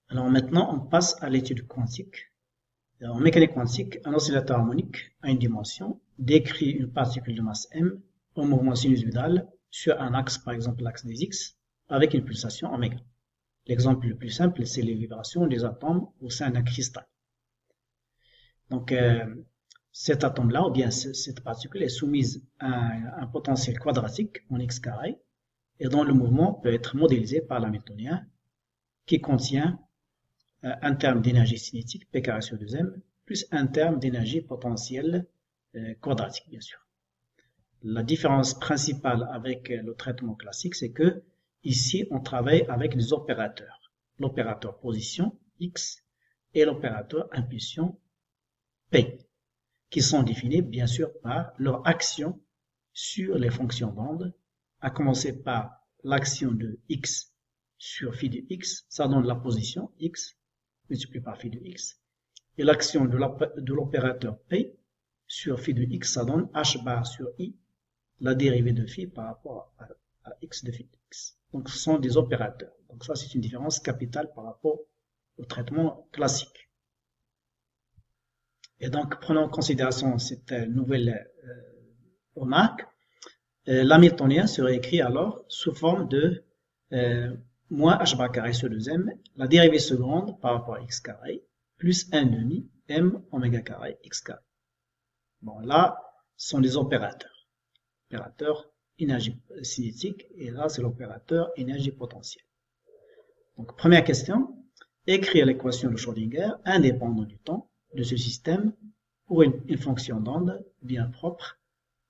Alors maintenant, on passe à l'étude quantique. En mécanique quantique, un oscillateur harmonique à une dimension décrit une particule de masse m en mouvement sinusoïdal sur un axe, par exemple l'axe des x, avec une pulsation oméga. L'exemple le plus simple, c'est les vibrations des atomes au sein d'un cristal. Donc, cet atome-là, ou bien cette particule, est soumise à un potentiel quadratique en x carré, et dont le mouvement peut être modélisé par l'hamiltonien, qui contient un terme d'énergie cinétique, P carré sur 2m, plus un terme d'énergie potentielle quadratique, bien sûr. La différence principale avec le traitement classique, c'est que ici, on travaille avec des opérateurs. L'opérateur position, x, et l'opérateur impulsion, p, qui sont définis, bien sûr, par leur action sur les fonctions d'onde, à commencer par l'action de x sur phi de x, ça donne la position x, multiplié par phi de x, et l'action de l'opérateur P sur phi de x, ça donne h bar sur i, la dérivée de phi par rapport à x de phi de x. Donc ce sont des opérateurs. Donc ça c'est une différence capitale par rapport au traitement classique. Et donc prenons en considération cette nouvelle remarque. L'hamiltonien serait écrit alors sous forme de moins h bar carré sur 2m, la dérivée seconde par rapport à x carré, plus 1 demi m oméga carré x carré. Bon, là, ce sont des opérateurs. Opérateur énergie cinétique, et là, c'est l'opérateur énergie potentielle. Donc, première question, écrire l'équation de Schrödinger indépendante du temps de ce système pour une fonction d'onde bien propre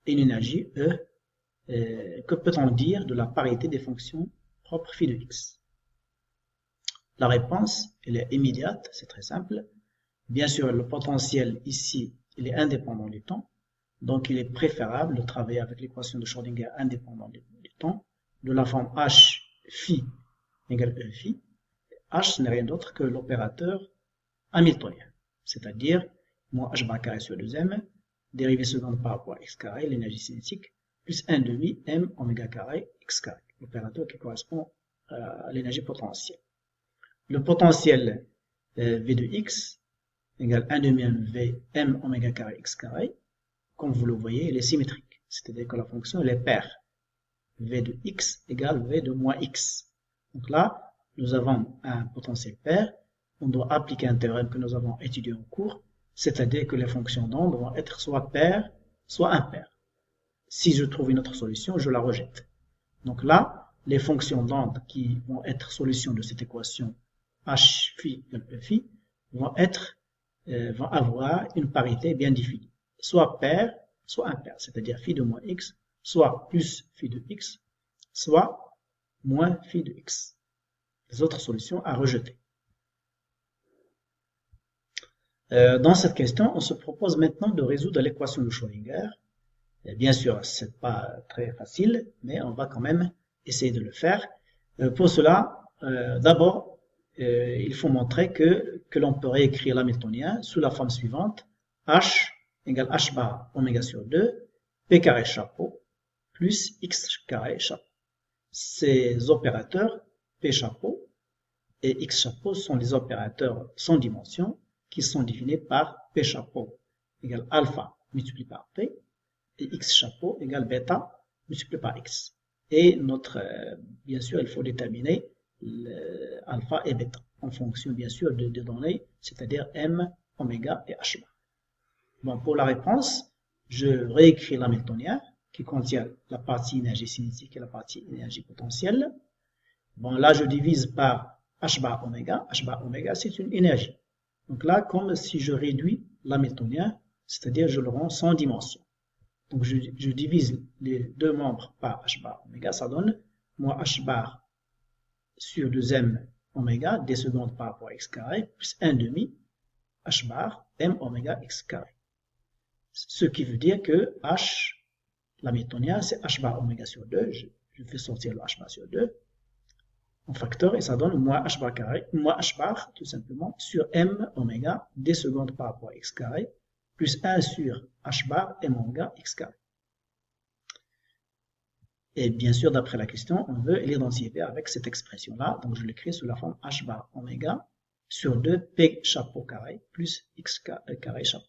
et une énergie E. Que peut-on dire de la parité des fonctions propres phi de x? La réponse, elle est immédiate, c'est très simple. Bien sûr, le potentiel ici, il est indépendant du temps. Donc, il est préférable de travailler avec l'équation de Schrödinger indépendante du temps, de la forme h phi égale E phi. H, ce n'est rien d'autre que l'opérateur hamiltonien, c'est-à-dire moins h bar carré sur 2m, dérivée seconde par rapport à x carré, l'énergie cinétique, plus 1 demi m oméga carré x carré, l'opérateur qui correspond à l'énergie potentielle. Le potentiel v de x égale 1 demi v m oméga carré x carré. Comme vous le voyez, il est symétrique, c'est-à-dire que la fonction elle est paire. V de x égale v de moins x. Donc là, nous avons un potentiel paire. On doit appliquer un théorème que nous avons étudié en cours, c'est-à-dire que les fonctions d'onde vont être soit paires, soit impaires. Si je trouve une autre solution, je la rejette. Donc là, les fonctions d'onde qui vont être solution de cette équation h phi égale e phi vont avoir une parité bien définie, soit paire, soit impaire, c'est-à-dire phi de moins x, soit plus phi de x, soit moins phi de x. Les autres solutions à rejeter. Dans cette question, on se propose maintenant de résoudre l'équation de Schrödinger. Bien sûr, c'est pas très facile, mais on va quand même essayer de le faire. Pour cela, d'abord, il faut montrer que l'on peut réécrire l'hamiltonien sous la forme suivante. H égale h bar oméga sur 2, p carré chapeau, plus x carré chapeau. Ces opérateurs, p chapeau et x chapeau, sont les opérateurs sans dimension qui sont définis par p chapeau égale alpha multiplié par p, et x chapeau égale bêta multiplié par x. Et bien sûr, il faut déterminer alpha et bêta en fonction, bien sûr, de données, c'est-à-dire m, oméga et h bar. Bon, pour la réponse, je réécris l'hamiltonien qui contient la partie énergie cinétique et la partie énergie potentielle. Bon, là, je divise par h bar oméga. H bar oméga, c'est une énergie. Donc là, comme si je réduis l'hamiltonien, c'est-à-dire je le rends sans dimension. Donc je divise les deux membres par h bar oméga, ça donne moins h bar sur 2m oméga, d secondes par rapport à x carré, plus 1 demi h bar m oméga x carré. Ce qui veut dire que h, l'hamiltonien, c'est h bar oméga sur 2, je fais sortir le h bar sur 2, en facteur, et ça donne moins h bar carré, moins h bar, tout simplement, sur m oméga, d secondes par rapport à x carré, plus 1 sur h bar m oméga x carré. Et bien sûr, d'après la question, on veut l'identifier avec cette expression-là, donc je l'écris sous la forme h bar oméga sur 2 P chapeau carré plus X carré chapeau.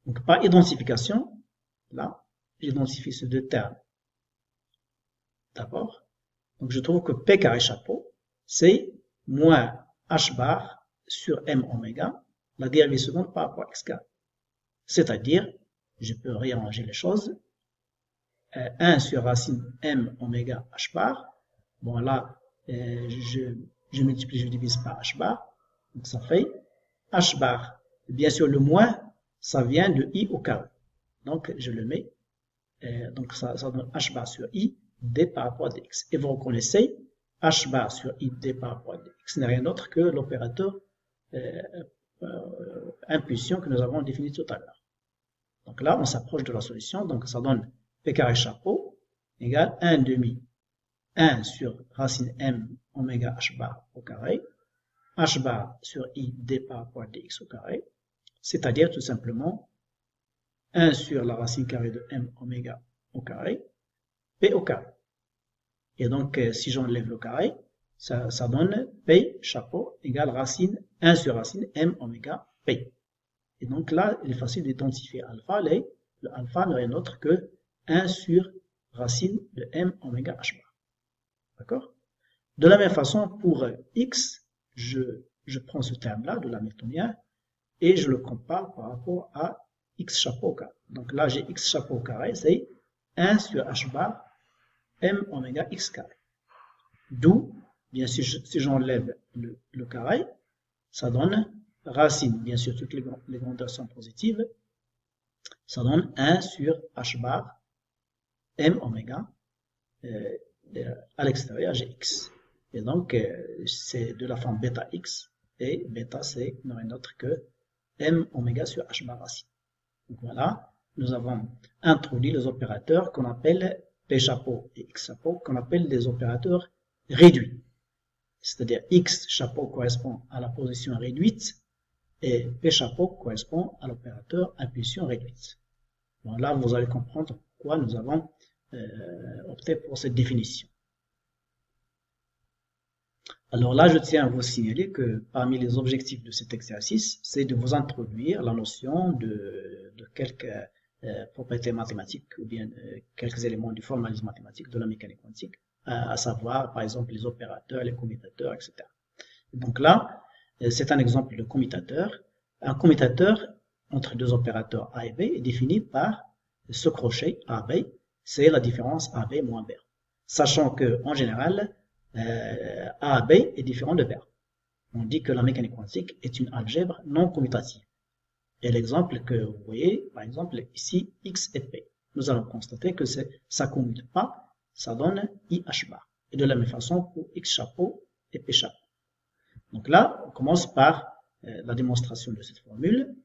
Donc, par identification, là, j'identifie ces deux termes. D'abord, donc je trouve que P carré chapeau, c'est moins H bar sur M oméga, la dérivée seconde par rapport à X carré. C'est-à-dire, je peux réarranger les choses. 1 sur racine M oméga H bar. Bon, là, je multiplie, je divise par H bar. Donc, ça fait H bar. Bien sûr, le moins, ça vient de I au carré. Donc, je le mets. Donc, ça donne H bar sur I, D par rapport à dx. Et vous reconnaissez, H bar sur I, D par rapport à dx n'est rien d'autre que l'opérateur impulsion que nous avons défini tout à l'heure. Donc là, on s'approche de la solution. Donc, ça donne P carré chapeau égale 1 demi 1 sur racine M oméga H bar au carré, H bar sur I, D par rapport à dx au carré, c'est-à-dire tout simplement 1 sur la racine carrée de M oméga au carré, P au carré. Et donc, si j'enlève le carré, ça donne P chapeau égale racine 1 sur racine M oméga P. Et donc là, il est facile d'identifier alpha. Le alpha n'est rien d'autre que 1 sur racine de M oméga H bar. D'accord? De la même façon, pour X, je prends ce terme-là de l'hamiltonien et je le compare par rapport à X chapeau au carré. Donc là, j'ai X chapeau au carré, c'est 1 sur H bar M oméga X carré. D'où, bien sûr, si j'enlève le carré, ça donne racine, bien sûr, toutes les grandeurs sont positives, ça donne 1 sur H bar M oméga à l'extérieur, j'ai X. Et donc, c'est de la forme bêta X, et bêta, c'est rien d'autre que M oméga sur H bar racine. Donc voilà, nous avons introduit les opérateurs qu'on appelle P chapeau et X chapeau, qu'on appelle des opérateurs réduits. C'est-à-dire X chapeau correspond à la position réduite et P chapeau correspond à l'opérateur impulsion réduite. Bon, là, vous allez comprendre pourquoi nous avons opté pour cette définition. Alors là, je tiens à vous signaler que parmi les objectifs de cet exercice, c'est de vous introduire la notion de quelques propriétés mathématiques ou bien quelques éléments du formalisme mathématique de la mécanique quantique, à savoir par exemple les opérateurs, les commutateurs, etc. Donc là, c'est un exemple de commutateur. Un commutateur entre deux opérateurs A et B est défini par ce crochet AB, c'est la différence AB moins B. Sachant que en général, A à B est différent de B. On dit que la mécanique quantique est une algèbre non commutative. Et l'exemple que vous voyez, par exemple, ici, X et P. Nous allons constater que ça ne commute pas, ça donne IH bar. Et de la même façon pour X chapeau et P chapeau. Donc là, on commence par la démonstration de cette formule.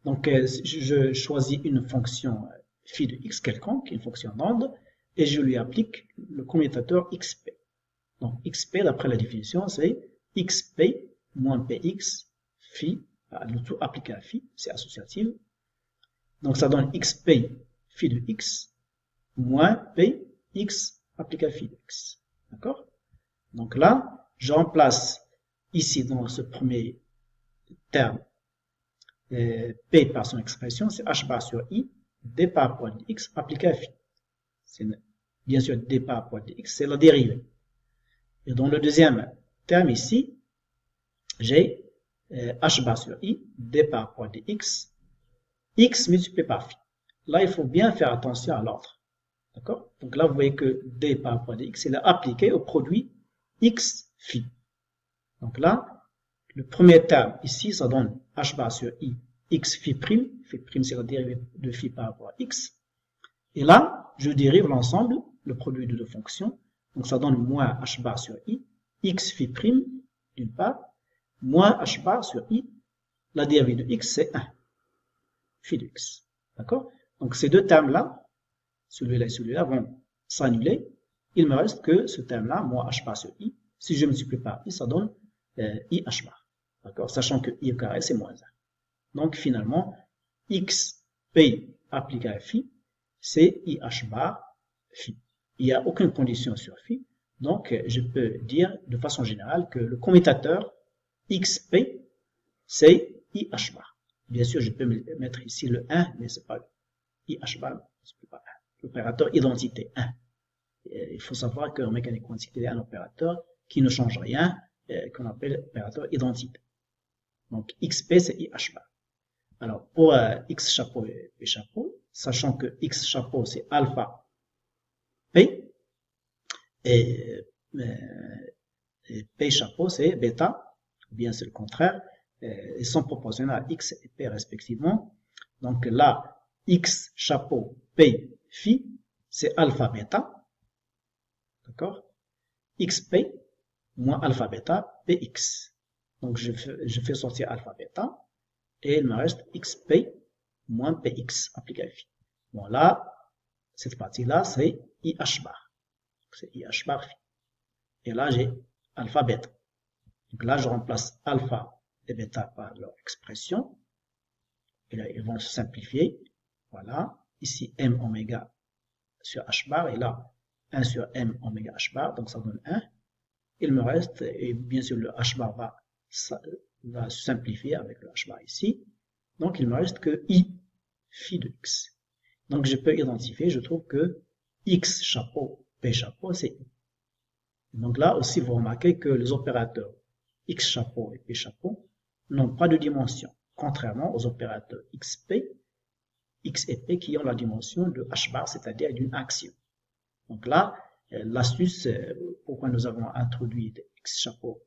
Donc, je choisis une fonction phi de X quelconque, une fonction d'onde, et je lui applique le commutateur XP. Donc, XP, d'après la définition, c'est XP moins PX phi, le tout appliqué à phi, c'est associatif. Donc, ça donne XP phi de X moins PX appliqué à phi de X. D'accord? Donc là, je remplace ici dans ce premier terme P par son expression, c'est H bar sur I, D par rapport à X appliqué à phi. C'est bien sûr D par rapport à X, c'est la dérivée. Et dans le deuxième terme ici, j'ai H bar sur I, D par rapport à dx, X multiplié par phi. Là, il faut bien faire attention à l'ordre. D'accord? Donc là, vous voyez que D par rapport à dx, il est appliqué au produit X phi. Donc là, le premier terme ici, ça donne H bar sur I, X phi prime. Phi prime, c'est la dérivée de phi par rapport à X. Et là, je dérive l'ensemble, le produit de deux fonctions. Donc ça donne moins H bar sur I, X phi prime, d'une part, moins H bar sur I, la dérivée de X, c'est 1, phi de X. D'accord? Donc ces deux termes-là, celui-là et celui-là, vont s'annuler. Il me reste que ce terme-là, moins H bar sur I. Si je multiplie par I, ça donne I H bar. D'accord? Sachant que I au carré, c'est moins 1. Donc finalement, X, P appliqué à phi, c'est I H bar phi. Il n'y a aucune condition sur phi, donc je peux dire de façon générale que le commutateur xp, c'est IH bar. Bien sûr, je peux mettre ici le 1, mais c'est pas IH bar, c'est pas l'opérateur identité 1. Il faut savoir qu'en mécanique quantique, il y a un opérateur qui ne change rien, qu'on appelle opérateur identité. Donc, XP, c'est IH bar. Alors, pour X chapeau et P chapeau, sachant que X chapeau, c'est alpha P, et P chapeau, c'est bêta, ou bien c'est le contraire, ils sont proportionnels à X et P respectivement. Donc là, X chapeau P phi, c'est alpha bêta, d'accord? XP moins alpha bêta PX. Donc je fais sortir alpha bêta, et il me reste XP moins PX appliqué à phi. Bon là, cette partie-là, c'est IH bar. C'est IH bar phi. Et là, j'ai alpha bêta. Donc là, je remplace alpha et bêta par leur expression. Et là, ils vont se simplifier. Voilà. Ici, M oméga sur H bar. Et là, 1 sur M oméga H bar. Donc ça donne 1. Il me reste, et bien sûr, le H bar va se simplifier avec le H bar ici. Donc il me reste que I phi de X. Donc je peux identifier, je trouve que X chapeau, P chapeau, c'est I. Donc là aussi, vous remarquez que les opérateurs X chapeau et P chapeau n'ont pas de dimension, contrairement aux opérateurs XP, X et P qui ont la dimension de H bar, c'est-à-dire d'une action. Donc là, l'astuce, pourquoi nous avons introduit X chapeau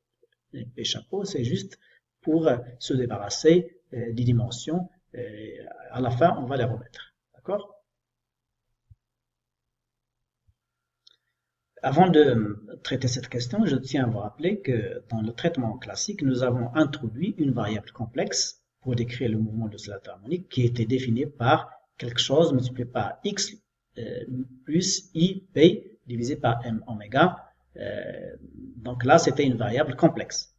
et P chapeau, c'est juste pour se débarrasser des dimensions. À la fin, on va les remettre. D'accord? Avant de traiter cette question, je tiens à vous rappeler que dans le traitement classique, nous avons introduit une variable complexe pour décrire le mouvement de l'oscillateur harmonique qui était défini par quelque chose multiplié par x plus i p divisé par m oméga. Donc là, c'était une variable complexe.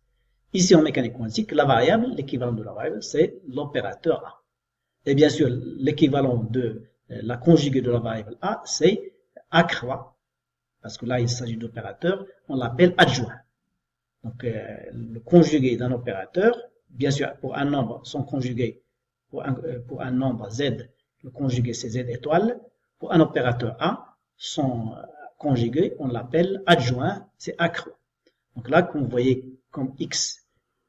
Ici, en mécanique quantique, la variable, l'équivalent de la variable, c'est l'opérateur A. Et bien sûr, l'équivalent de la conjuguée de la variable A, c'est A croix. Parce que là, il s'agit d'opérateur, on l'appelle adjoint. Donc, le conjugué d'un opérateur, bien sûr, pour un nombre, son conjugué, pour un nombre Z, le conjugué c'est Z étoile. Pour un opérateur A, son conjugué, on l'appelle adjoint, c'est A croix. Donc là, comme vous voyez, comme X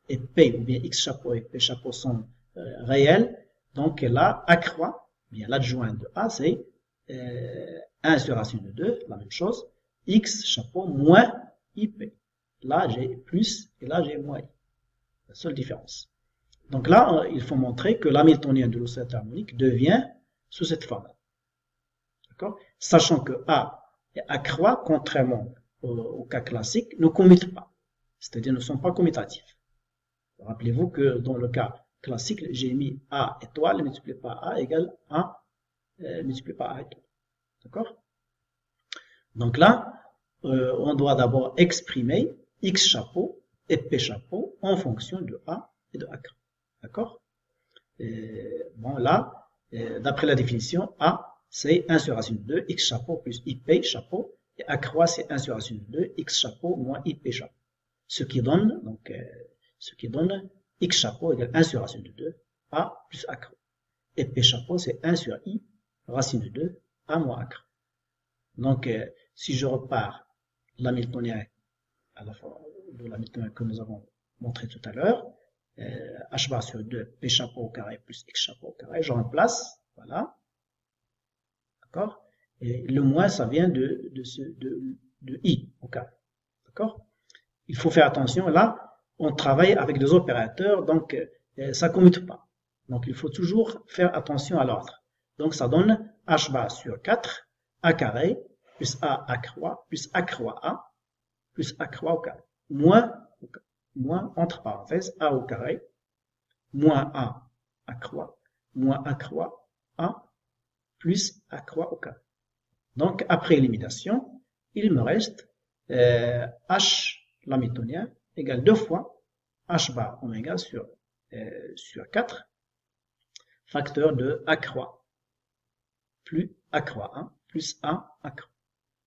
et P, ou bien X chapeau et P chapeau sont réels, donc là, A croix, bien l'adjoint de A, c'est 1 sur racine de 2, la même chose. X chapeau moins IP. Là, j'ai plus et là, j'ai moins I. La seule différence. Donc là, il faut montrer que l'hamiltonien de l'oscillateur harmonique devient sous cette forme. D'accord? Sachant que A et A croix, contrairement au cas classique, ne commutent pas. C'est-à-dire ne sont pas commutatifs. Rappelez-vous que dans le cas classique, j'ai mis A étoile multiplié par A égale A multiplié par A étoile. D'accord? Donc là, on doit d'abord exprimer X chapeau et P chapeau en fonction de A et de A croix. D'accord? Bon, là, d'après la définition, A, c'est 1 sur racine de 2, X chapeau plus IP chapeau, et A croix, c'est 1 sur racine de 2, X chapeau moins IP chapeau. Ce qui donne, donc, X chapeau égale 1 sur racine de 2, A plus A croix. Et P chapeau, c'est 1 sur I, racine de 2, A moins A croix. Donc, si je repars l'hamiltonien à la fois de l'hamiltonien que nous avons montré tout à l'heure, h bar sur 2, p chapeau au carré plus x chapeau au carré, je remplace, voilà, d'accord, et le moins, ça vient de i au carré, d'accord. Il faut faire attention, là, on travaille avec des opérateurs, donc ça ne commute pas. Donc, il faut toujours faire attention à l'ordre. Donc, ça donne h bar sur 4, a carré, plus a croix, plus a croix a, plus a croix au carré, moins, entre parenthèses, a au carré, moins a croix, moins a croix a, plus a croix au carré. Donc, après élimination, il me reste h l'hamiltonien égale 2 fois h bar oméga sur 4, facteur de a croix, plus a croix 1, plus a croix.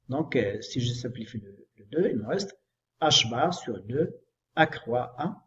Donc, si je simplifie le 2, il me reste h bar sur 2 a croix 1